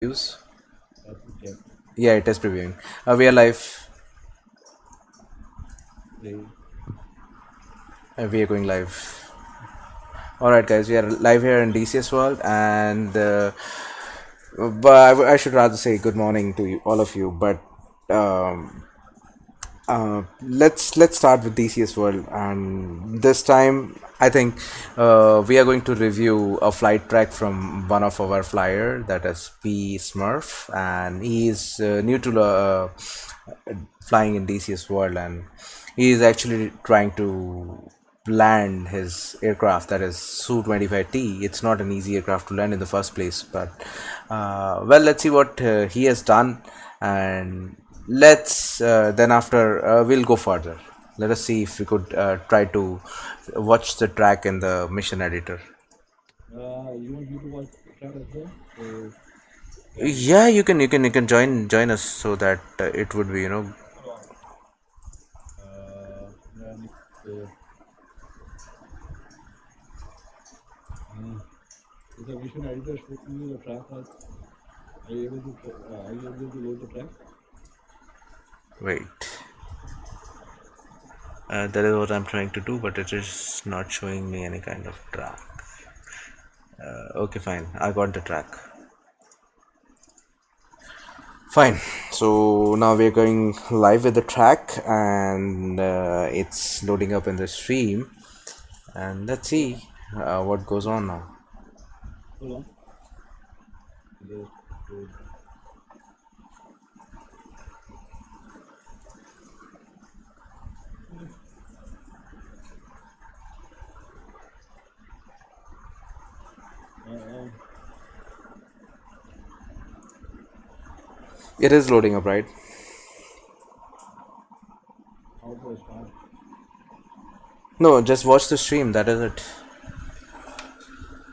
Views. Let me check. Yeah, it is previewing. We are live. Play. We are going live. All right, guys. We are live here in DCS World, and but I should rather say good morning to you, all of you. But um, let's start with DCS World, and this time I think we are going to review a flight track from one of our flyer, that is P Smurf, and he is new to flying in DCS World, and he is actually trying to land his aircraft, that is Su-25T. It's not an easy aircraft to land in the first place, but well, let's see what he has done, and let's then after we'll go further. Let us see if we could try to watch the track in the mission editor. You want me to watch the track as well? So yeah. Yeah, you can join us so that it would be Hold on. Then uh, is the mission editor showing me the track? Are you able to are you able to load the track? wait. That is what I'm trying to do, but it is not showing me any kind of track. Okay, fine. I got the track. Fine. So now we're going live with the track, and it's loading up in the stream. And let's see what goes on now. Hold on. Just load. Uh, It is loading up, right? how do I start? No, just watch the stream. That is it.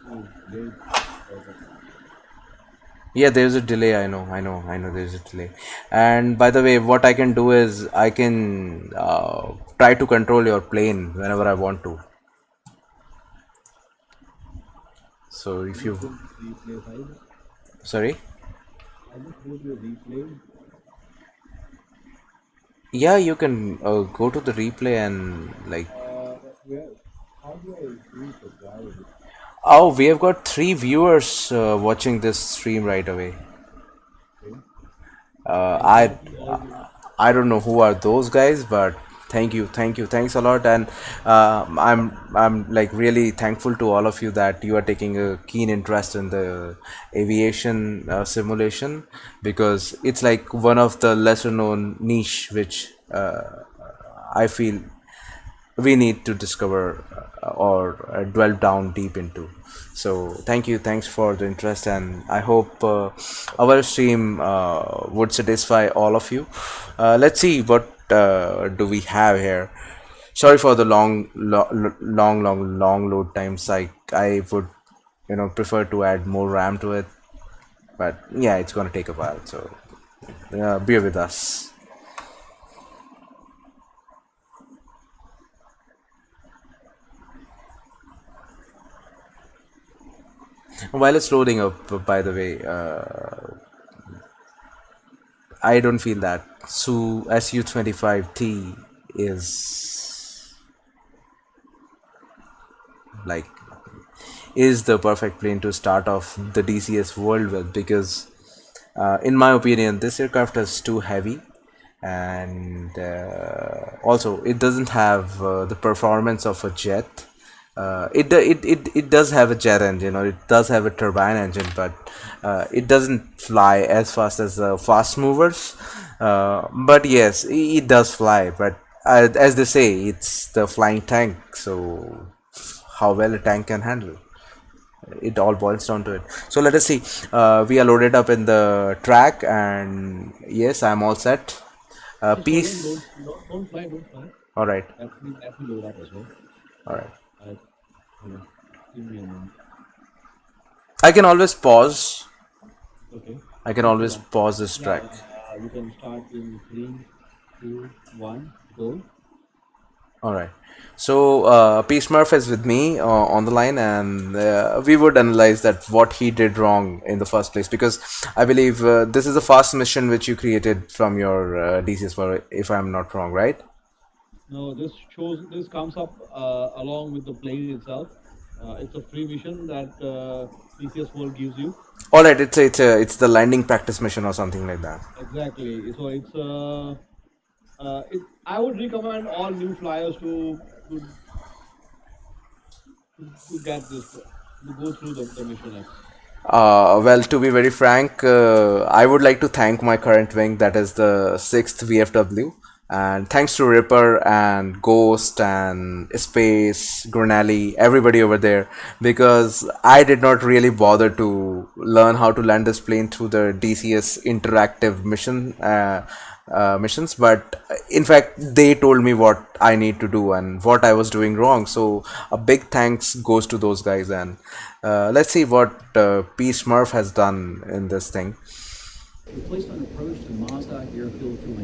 Oh, late. Okay. Yeah, there's a delay. I know. There's a delay. And by the way, what I can do is I can try to control your plane whenever I want to. So I if just you, go to replay side. sorry, I just go to replay. yeah, you can go to the replay and like. Where? How do I increase the drive? Oh, we have got three viewers watching this stream right away. Okay. Uh, And I how do I? I don't know who are those guys, but thanks a lot, and I'm like really thankful to all of you that you are taking a keen interest in the aviation simulation, because it's like one of the lesser known niche which I feel we need to discover or dwell down deep into. So thanks for the interest, and I hope our stream would satisfy all of you. Let's see what do we have here. Sorry for the long load times. I would prefer to add more RAM to it, but yeah, it's gonna take a while, so bear with us. While it's loading up, by the way, I don't feel that Su-25T is like is the perfect plane to start off the DCS world with, because in my opinion this aircraft is too heavy, and also it doesn't have the performance of a jet. It does have a jet engine, or it does have a turbine engine, but it doesn't fly as fast as the fast movers. But yes, it does fly, but as they say, it's the flying tank, so how well a tank can handle, it all boils down to it. So let us see. We are loaded up in the track, and yes, I'm all set. Just hold on. Peace. Don't fly. Don't fly. All right. Let me load up as well. All right. I, hold on. Give me a moment. I can always pause. Okay. I can Just hold always on. pause this Yeah. track. You can start in three, two, one, go. All right. So P. Smurf is with me on the line, and we would analyze that what he did wrong in the first place, because I believe this is a fast mission which you created from your DCS, if I'm not wrong, right? No, this comes up along with the plane itself. It's a free mission that DCS World gives you. All right, it's the landing practice mission or something like that. Exactly. So I would recommend all new flyers to to get this to go through the mission actually. Well, to be very frank, I would like to thank my current wing, that is the sixth VFW, and thanks to Ripper and Ghost and Space, Grenali, everybody over there, because I did not really bother to learn how to land this plane through the DCS interactive missions, but in fact they told me what I need to do and what I was doing wrong. So a big thanks goes to those guys, and let's see what P. Smurf has done in this thing.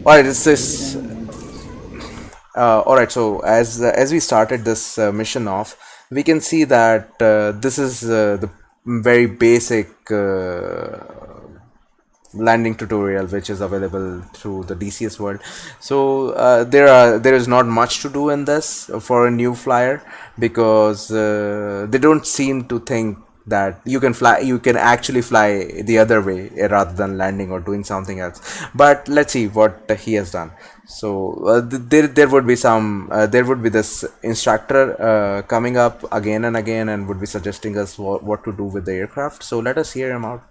All right, it's this. All right, so as we started this mission off, we can see that this is the very basic landing tutorial which is available through the DCS World. So there is not much to do in this for a new flyer, because they don't seem to think that you can actually fly the other way rather than landing or doing something else. But let's see what he has done. So there would be there would be this instructor coming up again and again and would be suggesting us what to do with the aircraft. So let us hear him out.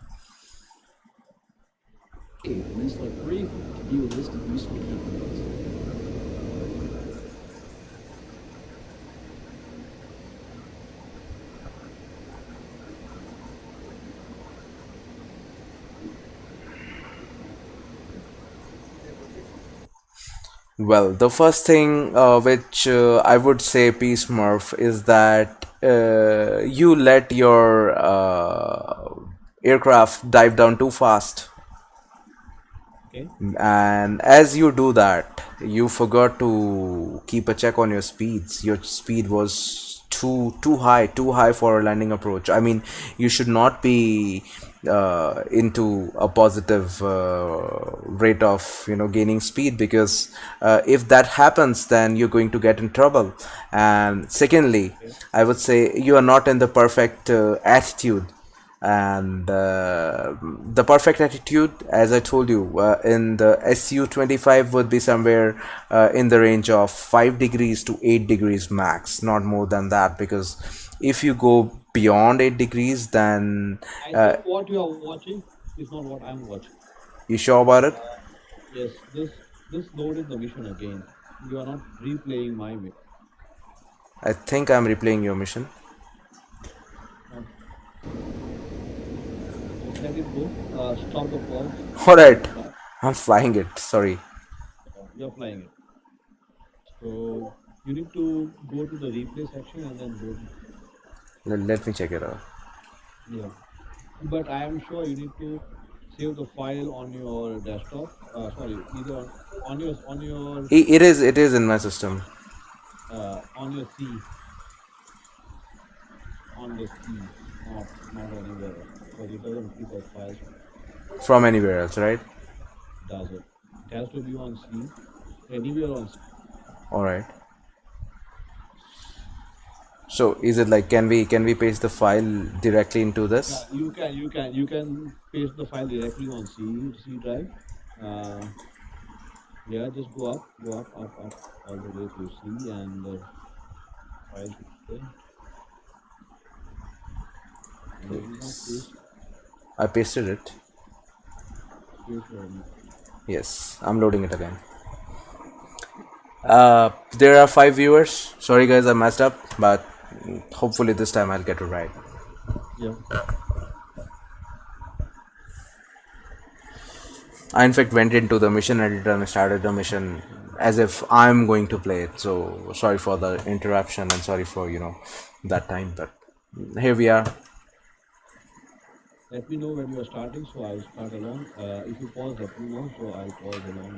Well, the first thing which I would say, Peace Murph, is that you let your aircraft dive down too fast. Okay. And as you do that, you forgot to keep a check on your speeds. Your speed was too high for a landing approach. I mean, you should not be into a positive rate of gaining speed, because if that happens, then you're going to get in trouble. And secondly, Okay. I would say you are not in the perfect attitude, and the perfect attitude, as I told you, in the SU-25 would be somewhere in the range of 5 degrees to 8 degrees max, not more than that, because if you go beyond 8 degrees, then I think what you are watching is not what I'm watching. you sure about it? Yes, this loaded the mission again. You are not replaying my mission. I think I'm replaying your mission. Uh, just let it go. Stop the call. All right, Start. I'm flying it, sorry. You're flying it. So you need to go to the replay section and then go to Let me check it out. yeah. But I am sure you need to save the file on your desktop. Sorry, either on your It is in my system. on your C on the C, not anywhere else because it doesn't keep a file. From anywhere else, right? Does it? It has to be on C, anywhere on C. All right. So is it like, can we paste the file directly into Yeah, this? you can paste the file directly on C drive. Uh, yeah, just go up all the way to C and file should be there. And maybe now Yes. I pasted it. paste your Yes, I'm loading it again. There are 5 viewers. Sorry guys, I messed up, but hopefully this time I'll get it right. yeah. I in fact went into the mission editor and started the mission as if I'm going to play it. So sorry for the interruption and sorry for that time, but here we are. Let me know when you are starting, so I'll start along. If you pause, let me know, so I'll pause along.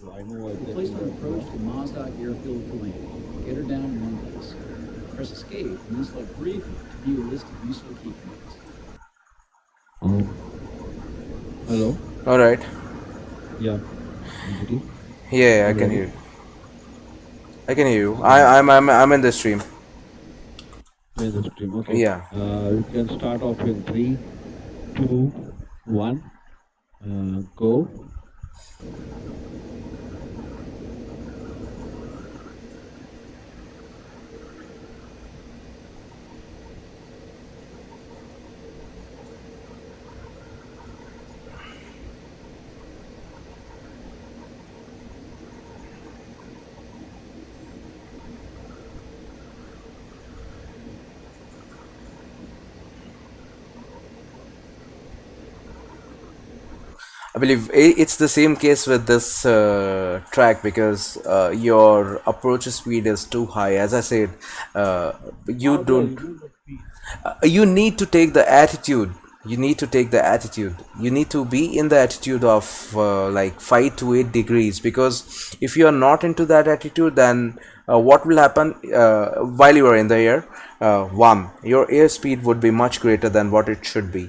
So I know We're exactly placed on what approach to Mazda Airfield for landing. Get her down in one piece. Press escape and then select briefing to view a list of useful key commands. um hello. All right. Yeah, entity. Yeah, I I'm can ready. hear you. I can hear you. Okay. I'm in the stream. In the stream. Okay. Yeah. You can start off in three, two, one. Go. I believe it's the same case with this track because your approach speed is too high. As I said, uh, you How do I don't. remove the speed? You need to take the attitude. You need to take the attitude. You need to be in the attitude of like 5 to 8 degrees, because if you are not into that attitude, then what will happen while you are in the air? One, your airspeed would be much greater than what it should be.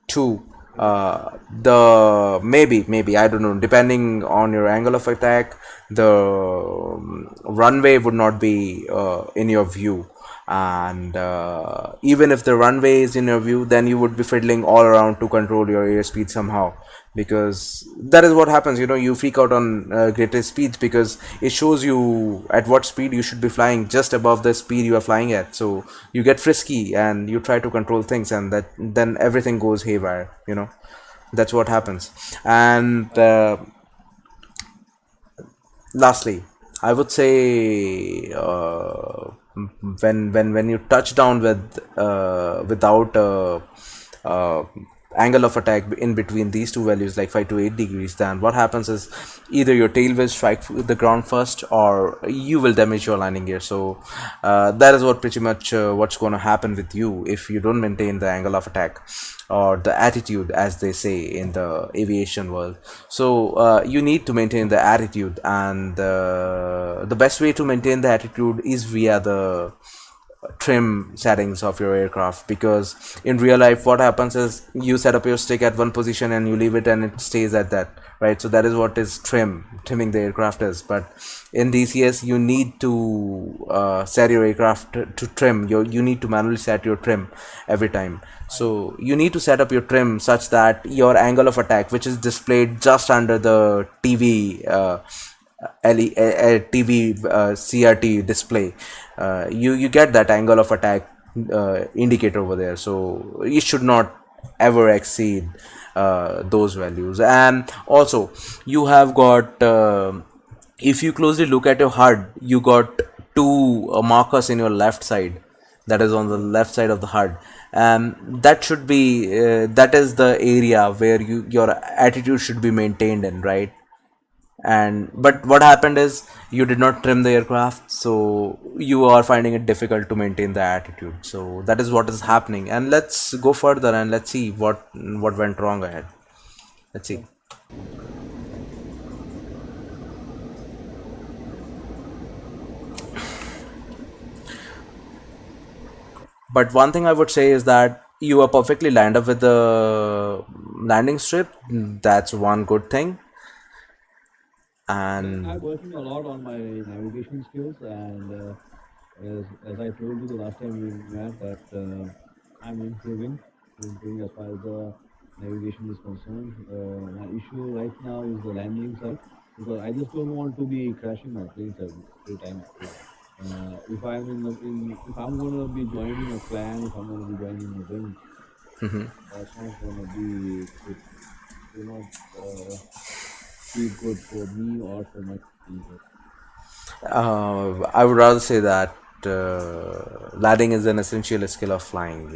Two, the maybe I don't know, depending on your angle of attack, the runway would not be in your view, and even if the runway is in your view, then you would be fiddling all around to control your airspeed somehow, because that is what happens. You freak out on greater speeds because it shows you at what speed you should be flying, just above the speed you are flying at. So you get frisky and you try to control things, and that then everything goes haywire. That's what happens. And lastly, I would say, when you touch down without uh, angle of attack in between these two values, like 5 to 8 degrees, then what happens is either your tail will strike the ground first, or you will damage your landing gear. So that is what pretty much what's going to happen with you if you don't maintain the angle of attack, or the attitude, as they say in the aviation world. So you need to maintain the attitude, and the best way to maintain the attitude is via the trim settings of your aircraft, because in real life what happens is you set up your stick at one position and you leave it and it stays at that, right? So that is what is trimming the aircraft is. But in DCS you need to set your aircraft to trim. You need to manually set your trim every time. So you need to set up your trim such that your angle of attack, which is displayed just under the TV TV CRT display, you get that angle of attack indicator over there. So you should not ever exceed those values. And also, you have got, if you closely look at your HUD, you got two markers in your left side, that is on the left side of the HUD, and that should be that is the area where your attitude should be maintained in, right? And but what happened is you did not trim the aircraft, so you are finding it difficult to maintain the attitude. So that is what is happening, and let's go further and let's see what went wrong ahead. Let's see. Sure. But one thing I would say is that you are perfectly lined up with the landing strip. That's one good thing. Yeah, And I'm working a lot on my navigation skills, and as I told you the last time we met, that I'm improving as far as the navigation is concerned. My issue right now is the landing side, because I just don't want to be crashing my planes every time. So, if if I'm going to be joining a clan, if I'm going to be joining a wing, that's not going to be good. It will not be good for me or for my team either. I would rather say that landing is an essential skill of flying.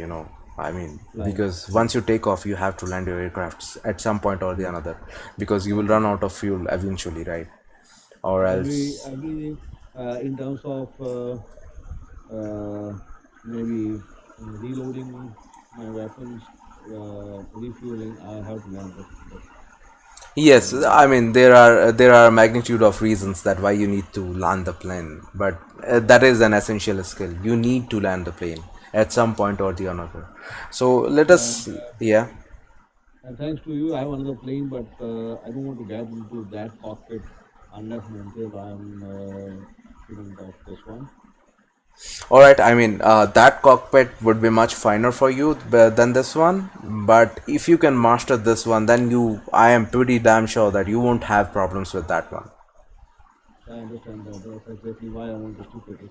I mean, Flying. because once you take off, you have to land your aircraft at some point or the Yes. another, because you will run out of fuel eventually, right? Or else. Every in terms of uh, maybe reloading my weapons, refueling, I have to land that. Yes, And I mean there are a magnitude of reasons that why you need to land the plane, but that is an essential skill. You need to land the plane at some point or the another. So let and us, yeah. and thanks to you, I have another plane, but I don't want to get into that cockpit unless and until I'm student of this one. All right, I mean that cockpit would be much finer for you than this one, but if you can master this one, then I am pretty damn sure that you won't have problems with that one. I understand that. That's exactly why I want to stick with it.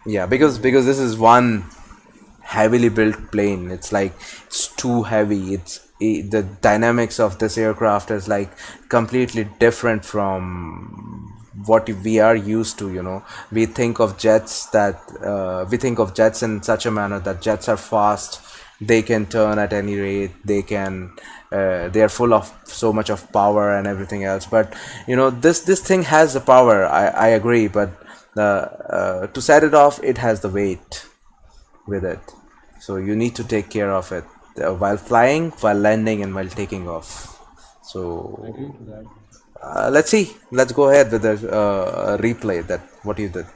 Yeah, because So this is one heavily built plane. It's like it's too heavy. The dynamics of this aircraft is like completely different from what we are used to. We think of jets in such a manner that jets are fast. They can turn at any rate. They are full of so much of power and everything else. But this thing has the power. I agree, but to set it off, it has the weight with it. So you need to take care of it while flying, while landing, and while taking off. I So agree to that. let's see. Let's go ahead with the replay that what you did.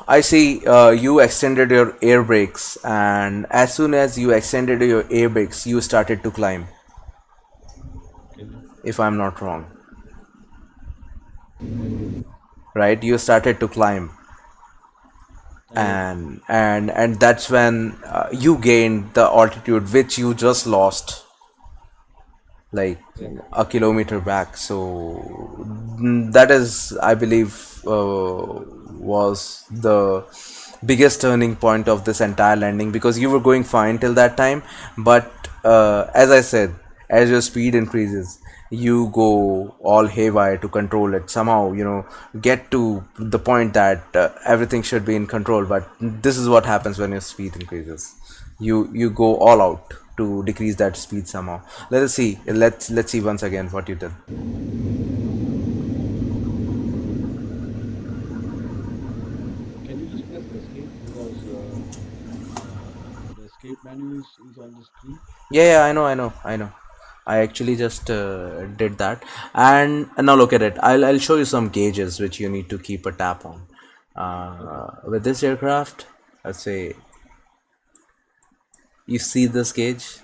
I see you extended your air brakes, and as soon as you extended your air brakes, you started to climb. Okay. If I'm not wrong, Yeah, you did. right? You started to climb, I did. and that's when you gained the altitude which you just lost like Exactly. a kilometer back. So that is, I believe, was the biggest turning point of this entire landing, because you were going fine till that time, but as I said, as your speed increases, you go all haywire to control it somehow. Get to the point that everything should be in control, but this is what happens when your speed increases. You go all out to decrease that speed somehow. Let's see once again what you did. Can you just press escape because the escape menu is on the screen? Yeah, I know. I actually just did that, and now look at it. I'll show you some gauges which you need to keep a tap on. Okay. With this aircraft, let's say you see this gauge.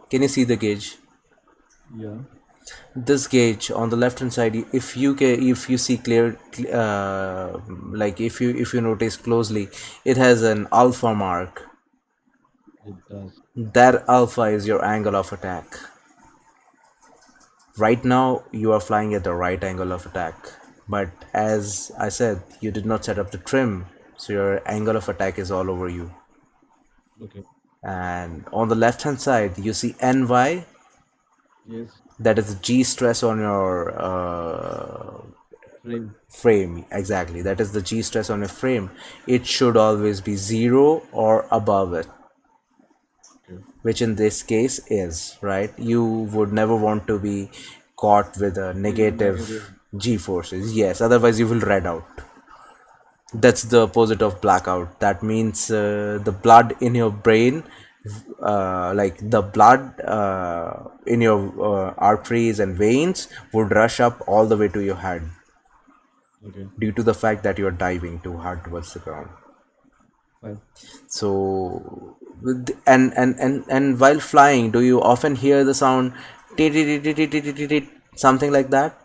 Can you see the gauge? Yeah. This gauge on the left hand side, if you see like if you notice closely, it has an alpha mark. It does. That alpha is your angle of attack. Right now you are flying at the right angle of attack, but as I said, you did not set up the trim, so your angle of attack is all over you. Okay. And on the left hand side you see ny. Yes. That is the g stress on your Frame. frame. Exactly, that is the g stress on your frame. It should always be 0 or above it, Okay. which in this case is right. You would never want to be caught with a Feeling negative negative. g forces, yes, otherwise you will red out. That's the opposite of blackout. That means the blood in your brain, like the blood in your arteries and veins would rush up all the way to your head, Okay. due to the fact that you're diving too hard towards the ground. Fine. So and while flying, do you often hear the sound tit, tit, tit, tit, tit, tit, tit, tit, something like that?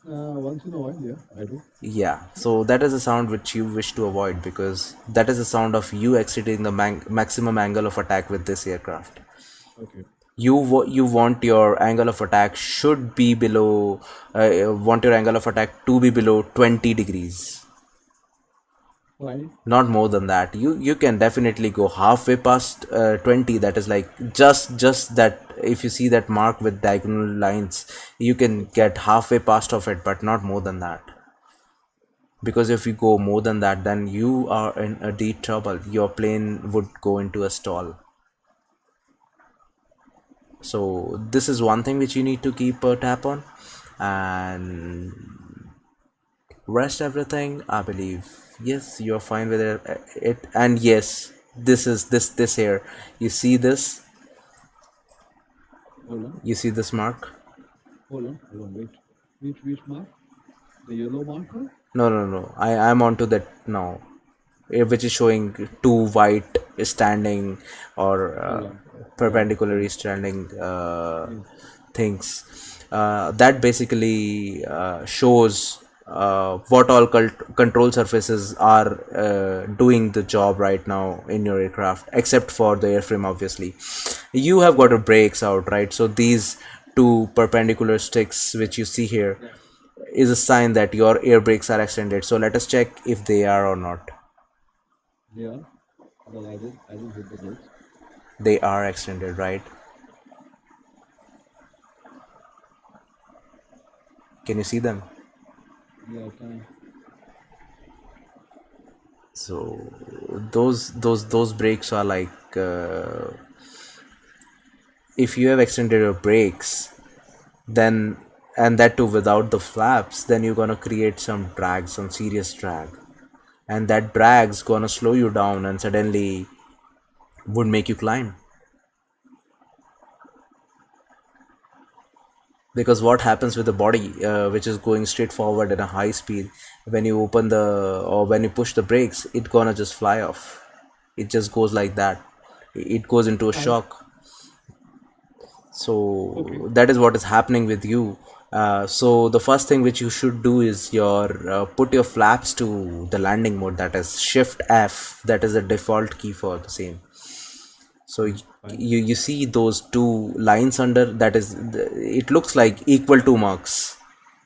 Once in a while, yeah, I do. Yeah, so that is a sound which you wish to avoid, because that is the sound of you exceeding the maximum angle of attack with this aircraft. Okay. You want your angle of attack should be below want your angle of attack to be below 20 degrees. Fine. Not more than that. You can definitely go halfway past 20. That is like just that. If you see that mark with diagonal lines, you can Okay. get halfway past of it, but not more than that. Because if you go more than that, then you are in a deep trouble. Your plane would go into a stall. So this is one thing which you need to keep a tap on, and rest everything, I believe, yes, you're fine with it. And yes, this is this here. You see this? Hold on. You see this mark? Hold on. Hold on. Wait. Which mark? The yellow marker? No, no, no. I'm onto that now, which is showing two white standing or Hold on. Yeah. perpendicularly Yeah. standing Yes. things. That basically shows what all control surfaces are doing the job right now in your aircraft, except for the airframe, obviously. You have got Yeah. a brakes out, right? So these two perpendicular sticks which you see here is a sign that your air brakes are extended. So let us check if they are or not. Yeah. Because I did hit the brakes. They are extended, right? Can you see them? Yeah, I can. So those brakes are like if you have extended your brakes, then, and that too without the flaps, then you're gonna create some drag, some serious drag, and that drag's gonna slow you down and suddenly would make you climb. Because what happens with the body which is going straight forward at a high speed, when you open the, or when you push the brakes, it gonna just fly off. It just goes like that. It goes into a Fine. shock. So Okay. that is what is happening with you. So the first thing which you should do is your put your flaps to the landing mode, that is shift F, that is the default key for the same. So Fine. you see those two lines under, that is it looks like equal to marks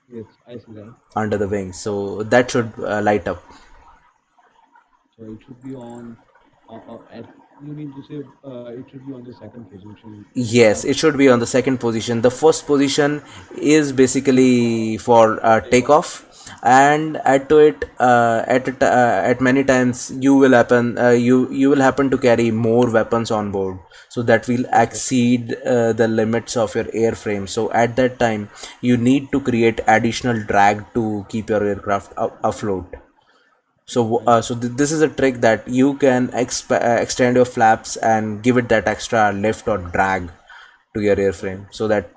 Yes, I see that. under the wings, so that should light up. So it should be on. At you mean to say it should be on the second position? Is Yes, that it should be on the second position. The first position is basically for takeoff, and add to it at many times you will happen you will happen to carry more weapons on board, so that will okay? exceed the limits of your airframe. So at that time you need to create additional drag to keep your aircraft afloat. So, Fine. this is a trick that you can extend your flaps and give it that extra lift or drag to your Okay. airframe, so that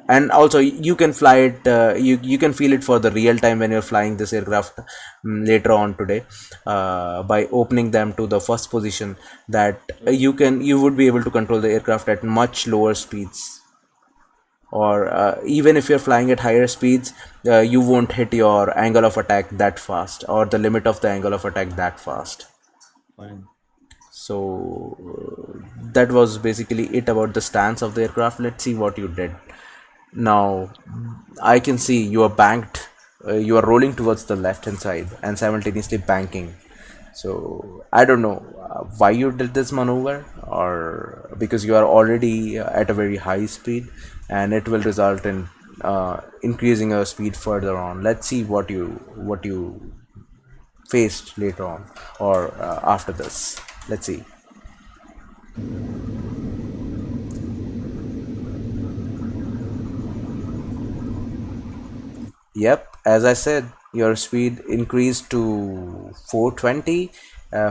and also you can fly it. You can feel it for the real time when you're flying this aircraft later on today, by opening them to the first position. That Okay. you would be able to control the aircraft at much lower speeds, or even if you're flying at higher speeds, you won't hit your angle of attack that fast, or the limit of the angle of attack that fast. Fine. So that was basically it about the stance of the aircraft. Let's see what you did now. I can see you are banked, you are rolling towards the left hand side and simultaneously banking. So I don't know why you did this maneuver, or because you are already at a very high speed, and it will result in increasing your speed further on. Let's see what you faced later on, or after this. Let's see. Yep, as I said, your speed increased to 420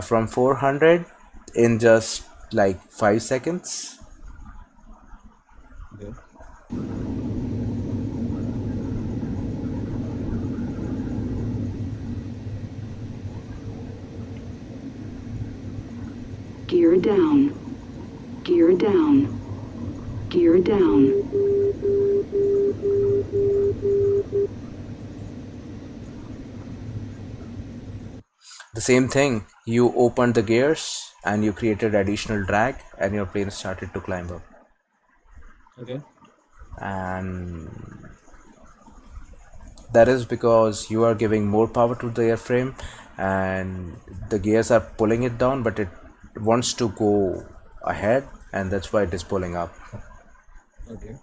from 400 in just like 5 seconds. Okay. Gear down. Gear down. Gear down. The same thing, you opened the gears and you created additional drag, and your plane started to climb up. Okay. And that is because you are giving more power to the airframe, and the gears are pulling it down, but it wants to go ahead, and that's why it is pulling up. Okay.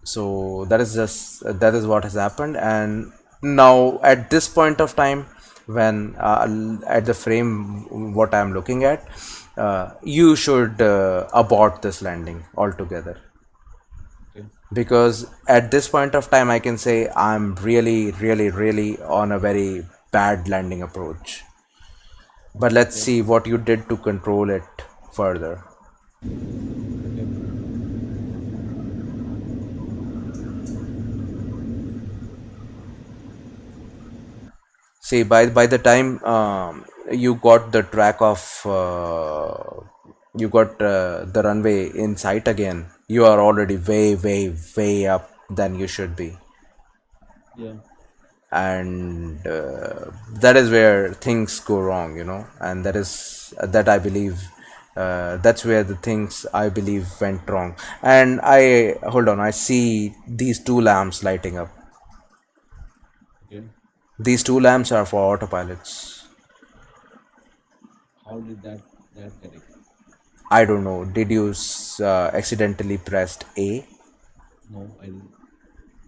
So that is just that is what has happened. And now at this point of time, when at the frame what I'm looking at, you should abort this landing altogether, Okay. because at this point of time I can say I'm really on a very bad landing approach. But let's Okay. see what you did to control it further. Okay. See, by the time you got the track of you got the runway in sight again, you are already way up than you should be, Yeah. and that is where things go wrong, and that I believe. That's where the things I believe went wrong. And I hold on, I see these two lamps lighting up. Okay. These two lamps are for autopilots. How did that connect? I don't know. Did you accidentally pressed A? No, I didn't.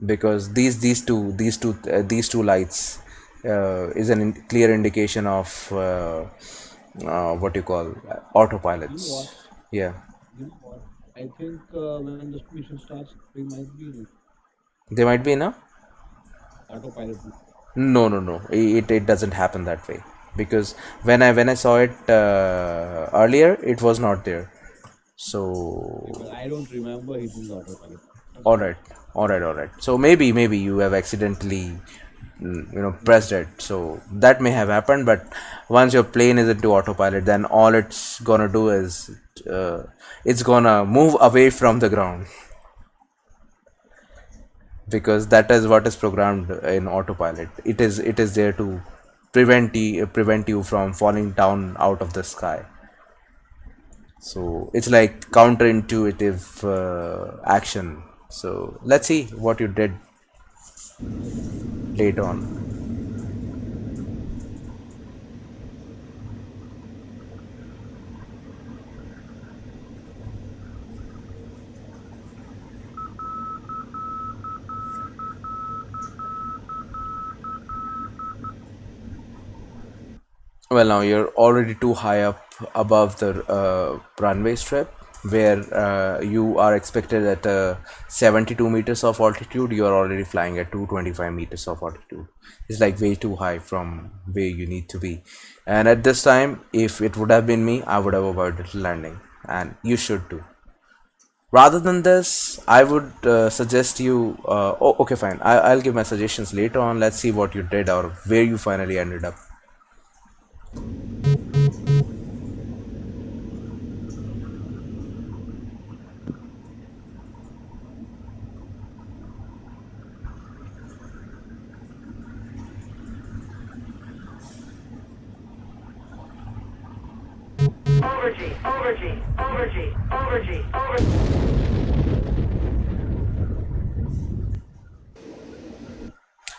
Because these two lights is an clear indication of what you call You know what? autopilots. Yeah, You know what? I think when the mission starts, they might be in they might be now. autopilot mode. No. It doesn't happen that way, because when I saw it earlier, it was not there. Because So I don't remember hitting the autopilot. That's all why. right, all right. So maybe you have accidentally Mm. pressed it, so that may have happened. But once your plane is into autopilot, then all it's gonna do is uh, it's gonna move away from the ground, because that is what is programmed in autopilot. It is there to prevent you from falling down out of the sky. So it's like counterintuitive action. So let's see what you did Okay. later on. Well, now you're already too high up above the runway strip, where you are expected at 72 meters of altitude. You are already flying at 225 meters of altitude. It's like way too high from where you need to be. And at this time, if it would have been me, I would have avoided landing, and you should too. Rather than this, I would suggest you. Oh, okay, fine. I'll give my suggestions later on. Let's see what you did or where you finally ended up.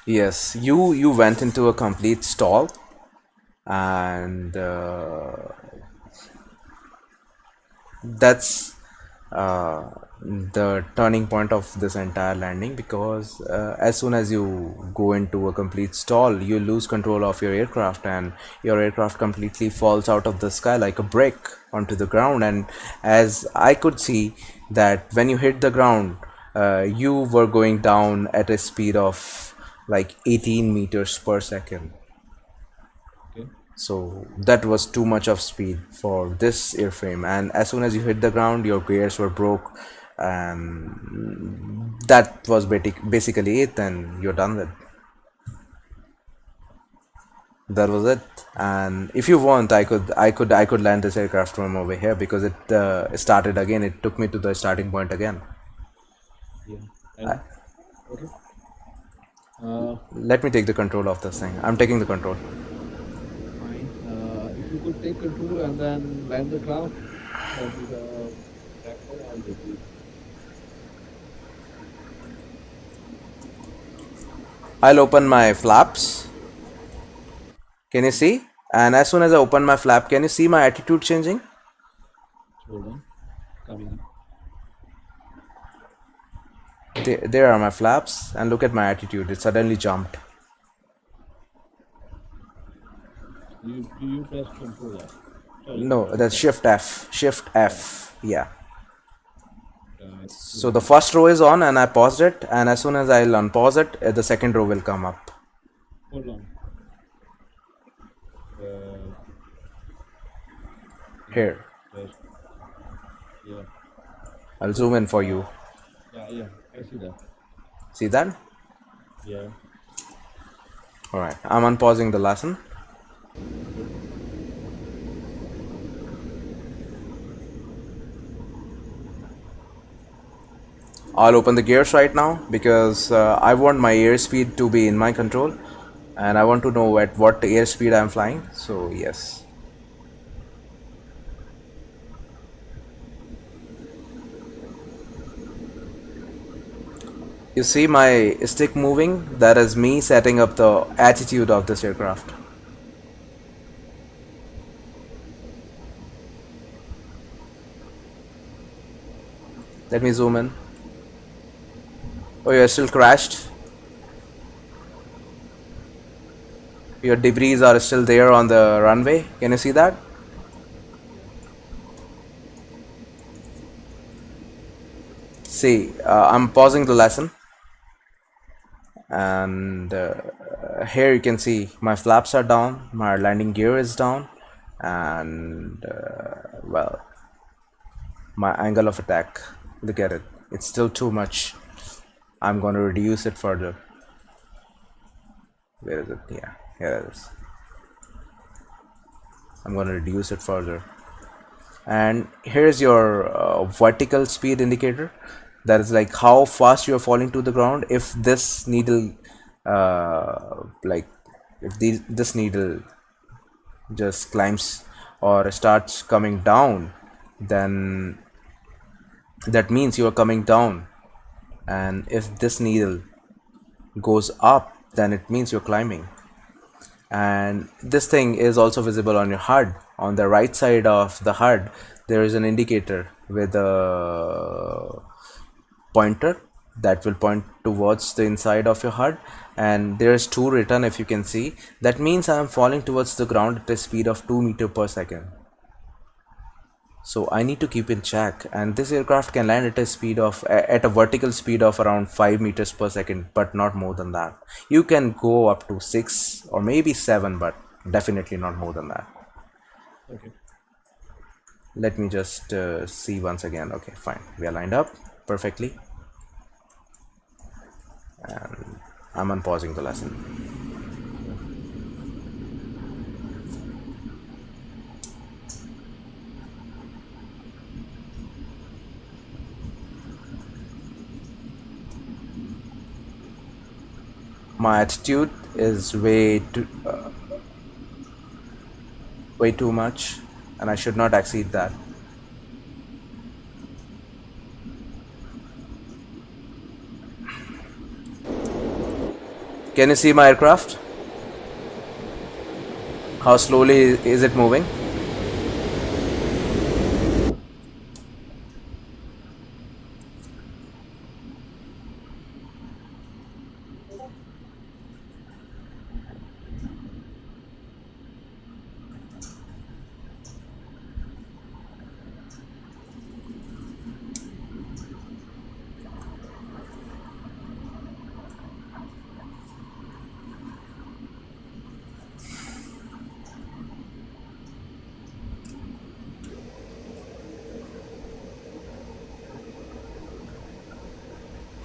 Yes, you went into a complete stall, and that's the turning point of this entire landing, because as soon as you go into a complete stall, you lose control of your aircraft, and your aircraft completely falls out of the sky like a brick onto the ground. And as I could see, that when you hit the ground, you were going down at a speed of like 18 meters per second. Okay. So that was too much of speed for this airframe, and as soon as you hit the ground, your gears were broke, and that was basically it. And you're done with. That was it. And if you want, I could land this aircraft from over here, because it started again. It took me to the starting point again. Yeah. I know. Okay. Uh, Let me take the control of this thing. I'm taking the control. Fine. If you could take control and then land the craft onto the tractor, I'll be pleased. I'll open my flaps. Can you see? And as soon as I open my flap, can you see my attitude changing? Hold on. Coming. There are my flaps, and look at my attitude. It suddenly jumped. You press Control F. Sorry, No, that's F. Shift F. Shift Yeah. F. Yeah. It's So the first row is on, and I paused it. And as soon as I'll unpause it, the second row will come up. hold on. Yeah. Here, Press. Yeah. I'll zoom in for you. Yeah. I see that. See that? Yeah. All right. I'm unpausing the lesson. Okay. I'll open the gears right now because I want my airspeed to be in my control, and I want to know at what airspeed I'm flying. So yes. You see my stick moving? That is me setting up the attitude of this aircraft. Let me zoom in. Oh, you're still crashed. Your debris are still there on the runway. Can you see that? Yeah. See, I'm pausing the lesson, and here you can see my flaps are down, my landing gear is down, and well, my angle of attack. Look at it. It's still too much. I'm going to reduce it further. Where is it? Yeah, here it is. I'm going to reduce it further. And here's your vertical speed indicator. That is like how fast you are falling to the ground. If this needle, like if this needle just climbs or starts coming down, then that means you are coming down. And if this needle goes up, then it means you're climbing. And this thing is also visible on your HUD. On the right side of the HUD there is an indicator with a pointer that will point towards the inside of your HUD, and there's 2 written. If you can see, that means I am falling towards the ground at a speed of 2 meters per second. So I need to keep in check, and this aircraft can land at a speed of at a vertical speed of around 5 meters per second, but not more than that. You can go up to 6 or maybe 7, but definitely not more than that. Okay. Let me just see once again. Okay, fine, we are lined up perfectly, and I'm unpausing the lesson. My attitude is way too much, and I should not exceed that. Can you see my aircraft? How slowly is it moving?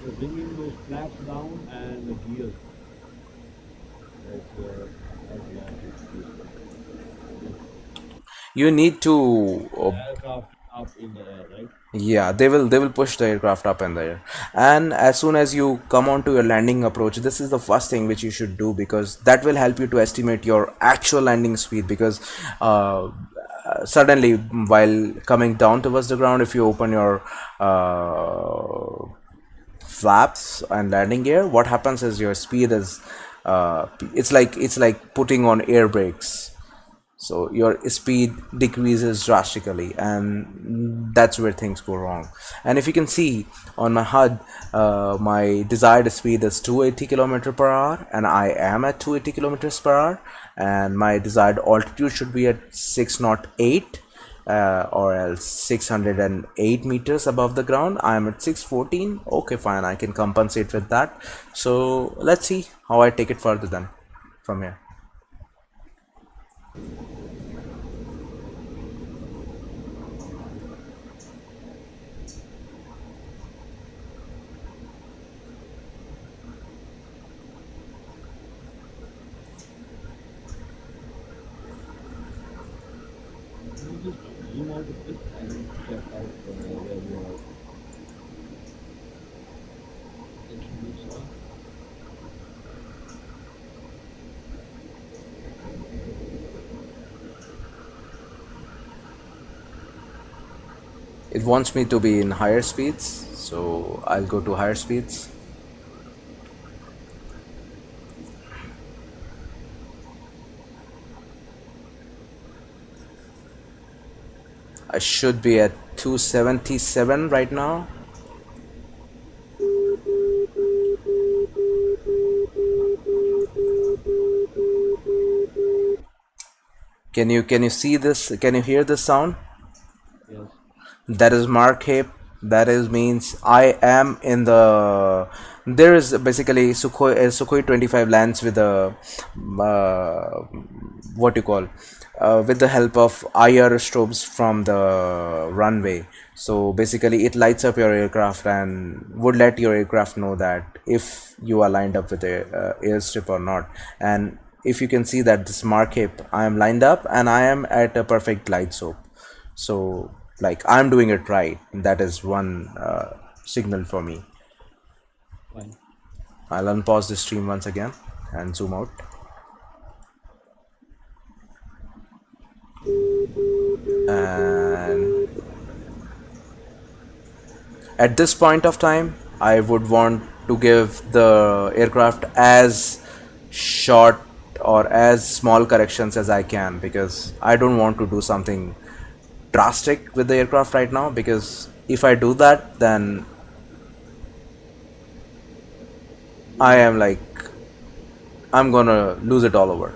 You're bringing those flaps down and the gears. That's as long as this one. Okay. You need to Aircraft up in the air, right? yeah, they will push the aircraft up in the air. And as soon as you come onto your landing approach, this is the first thing which you should do, because that will help you to estimate your actual landing speed. Because suddenly while coming down towards the ground, if you open your flaps and landing gear, what happens is your speed is it's like putting on air brakes. so your speed decreases drastically, and that's where things go wrong. And if you can see on my HUD, my desired speed is 280 kilometer per hour, and I am at 280 kilometers per hour, and my desired altitude should be at 608, or else 608 meters above the ground. I am at 614. Okay, fine, I can compensate with that. So let's see how I take it further then from here. Can you just zoom out a bit and check out where your instruments are? It wants me to be in higher speeds, so I'll go to higher speeds. I should be at 277 right now. Can you see this? Can you hear this sound? Yes. That is Mark Hip. That is means I am in the. There is basically Sukhoi 25 lands with a what you call, with the help of IR strobes from the runway. So basically, it lights up your aircraft and would let your aircraft know that if you are lined up with a airstrip or not. And if you can see that this Mark Hip, I am lined up and I am at a perfect glide slope. So like I'm doing it right. That is one signal for me. Fine. I'll unpause the stream once again and zoom out. And at this point of time, I would want to give the aircraft as short or as small corrections as I can, because I don't want to do something drastic with the aircraft right now, because if I do that, then I am like, I'm gonna lose it all over.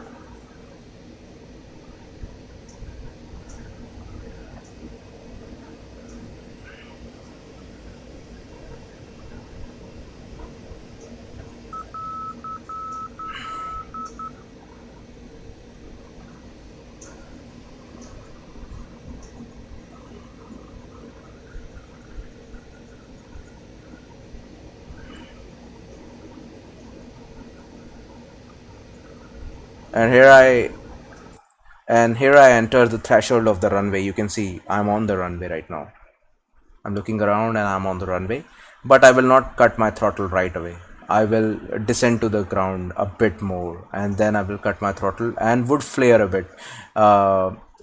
And here I enter the threshold of the runway. You can see I'm on the runway right now. I'm looking around and I'm on the runway, but I will not cut my throttle right away. I will descend to the ground a bit more, and then I will cut my throttle and would flare a bit.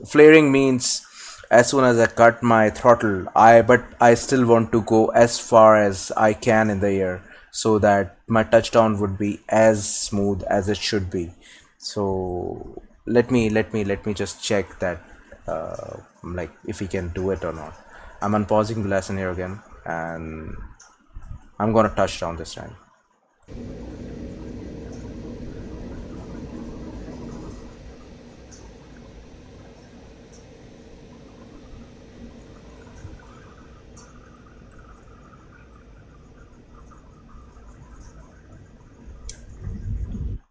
Flaring means as soon as I cut my throttle, I still want to go as far as I can in the air, so that my touchdown would be as smooth as it should be. So let me just check that, like if we can do it or not. I'm unpausing the lesson here again, and I'm gonna touch down this time.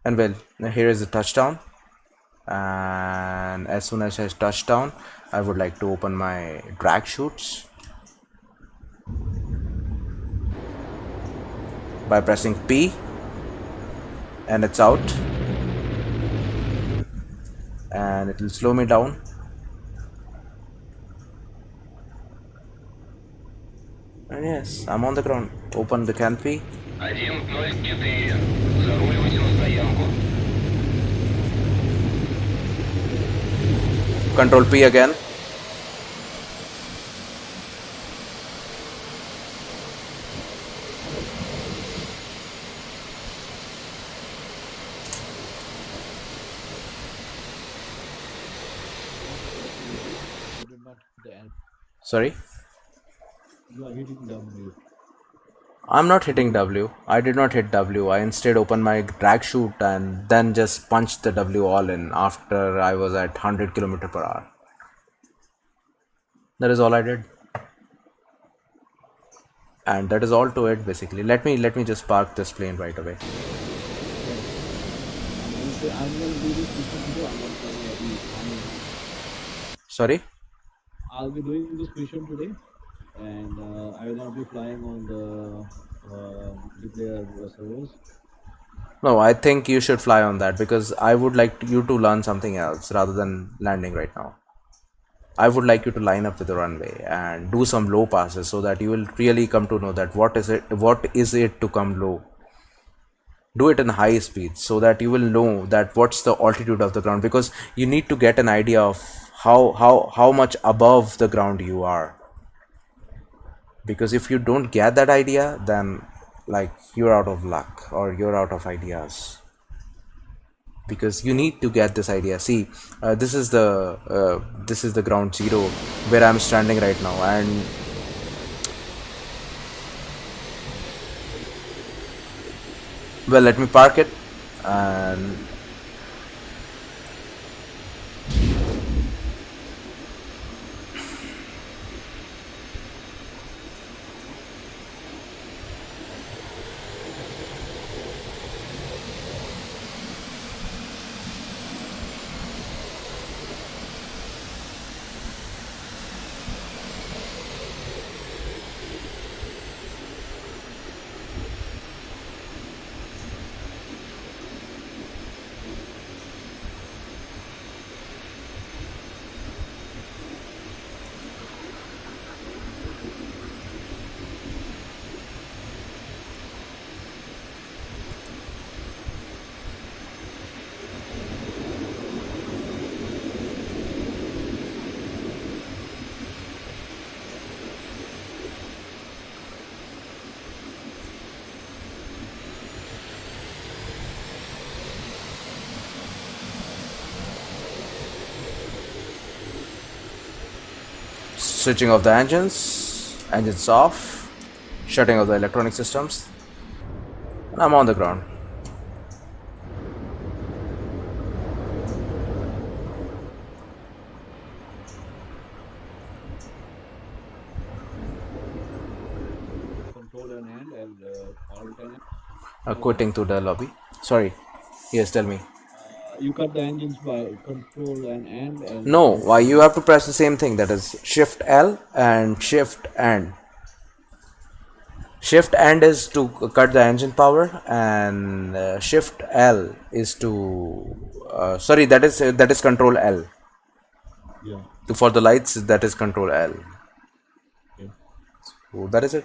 And well, now here is the touchdown. And as soon as I touch down, I would like to open my drag chutes by pressing P, and it's out, and it will slow me down. And yes, I'm on the ground. Open the canopy. 1-0-4. Заруливайте на стоянку. Control P again. the end. Sorry? You are hitting W. I'm not Can hitting you? W. I did not hit W. I instead opened my drag chute and then just punched the W all in after I was at 100 kilometer per hour. That is all I did. And that is all to it basically. Let me just park this plane right away. Okay. I'm gonna do this mission today. I'm not gonna be flying. Sorry? I'll be doing this mission today, and I will not be flying on the multiplayer servers. No, I think you should fly on that because I would like you to learn something else rather than landing right now. I would like you to line up with the runway and do some low passes so that you will really come to know that what is it to come low. Do it in high speed so that you will know that what's the altitude of the ground, because you need to get an idea of how much above the ground you are, because if you don't get that idea, then like you're out of luck or you're out of ideas, because you need to get this idea. See, this is the ground zero where I'm standing right now, and well, let me park it. And switching off the engines off, shutting off the electronic systems, and I'm on the ground. Control and end and alt and end. Quitting to the lobby. Sorry. Yes, tell me. You cut the engines by control and end and No, alt why and you end. have to press the same thing, that is Shift L and Shift and. Shift and is to cut the engine power, and Shift L is to. Sorry, that is Control L. Yeah. For the lights, that is Control L. Okay. So that is it.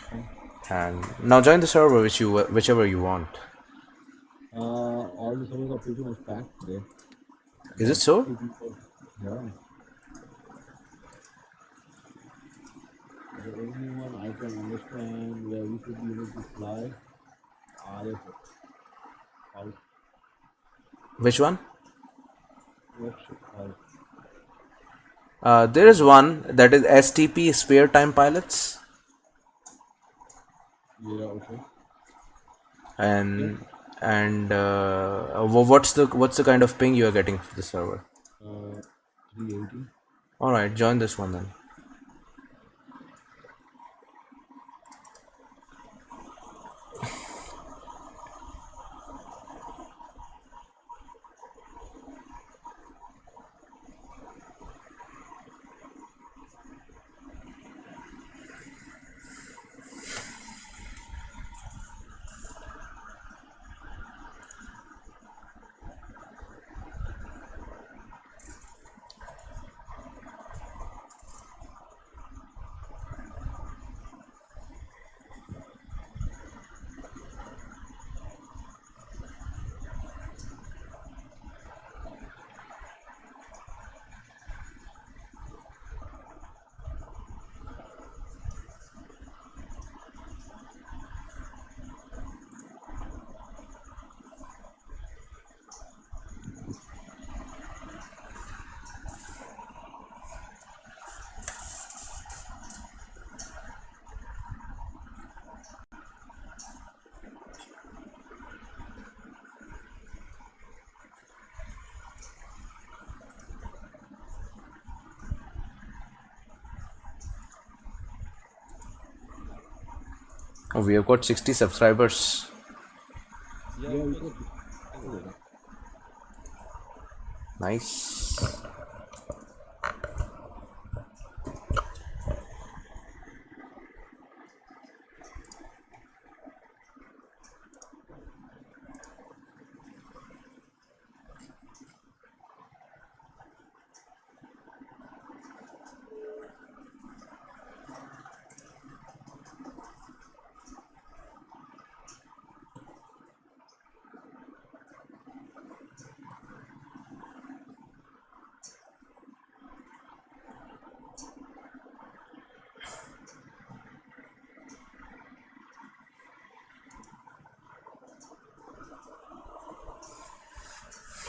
Okay. And now join the server whichever you want. All the servers are pretty much packed today. Is it About so? 2 people. Yeah. The only one I can understand where we should be able to fly are the house, Which one? workshop house. There is one that is STP, spare time pilots, Yeah, okay. Okay. and what's the kind of ping you are getting for the server? Uh, 380. All right, join this one then. Oh, we have got 60 subscribers. Yeah, we got already. Nice.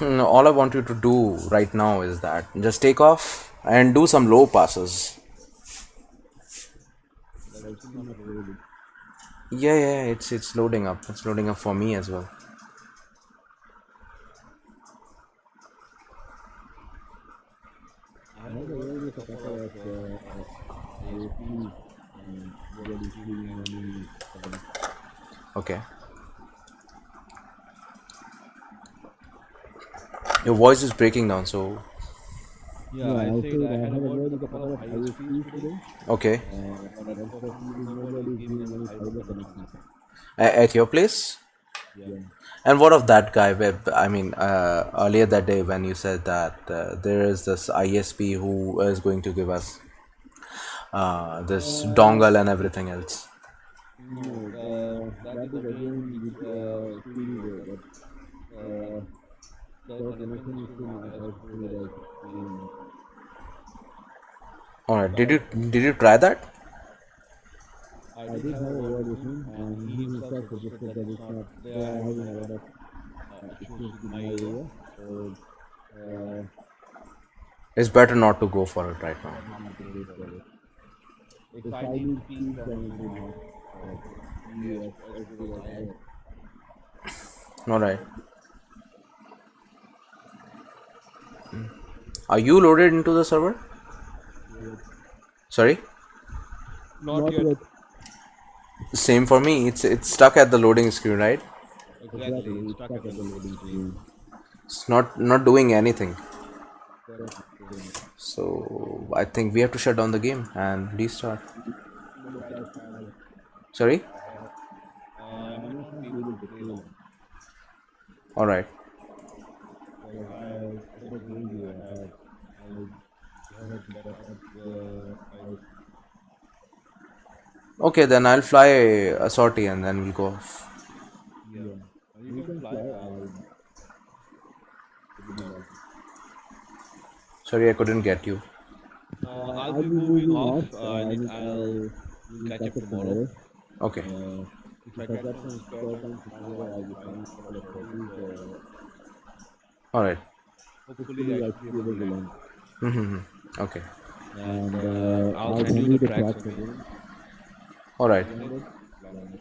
All I want you to do right now is that just take off and do some low passes. But it's still not loaded. Yeah, yeah, it's loading up. It's loading up for me as well. I have avoided a couple of ISPs without including any settings. Okay. Your voice is breaking down, so Yeah, I said I had avoided a couple of ISPs today, okay. but unfortunately nobody is giving any fiber connection. At your place? Yeah. And what of that guy? I mean, earlier that day when you said that there is this ISP who is going to give us this dongle and everything else. No, that is again still there, but the connection is still not as good as being. All right. But Did you try that? I did have a word with him, and he himself suggested that it's not. They are having a lot of issues in my area, so It's better not to go for it right now. better not to go for it. If I need speed, then it will not be as good as I. All right. Are you loaded into the server? Sorry. Not yet. Same for me. It's stuck at the loading screen, right? Exactly, it's stuck at the loading screen. It's not doing anything. Correct. Correct. So I think we have to shut down the game and restart. Look, I have. Sorry. I might not be able to play long. All right. Because as I told you, I had to set up the ISP. Okay, then I'll fly a sortie and then we'll go off. Yeah. You can fly. It'll be lovely. Sorry, I couldn't get you. I'll be moving off. I'll we'll catch up tomorrow. Okay. If I get some spare time tomorrow, I'll be flying a couple of sorties. All right. Hopefully, I should be able to land. Okay. And I'll send you the tracks again. All right. Landed. Landed.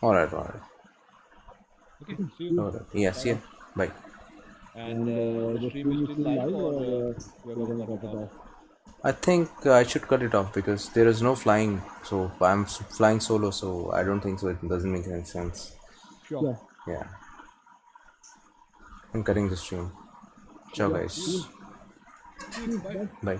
All right. All right. Okay. See you. All right. Yes. Yeah. Bye. And the stream is still live, or we're gonna cut it off? I think I should cut it off because there is no flying. So I'm flying solo, so I don't think so. It doesn't make any sense. Sure. Yeah. I'm cutting the stream. Ciao, guys. Bye. Bye.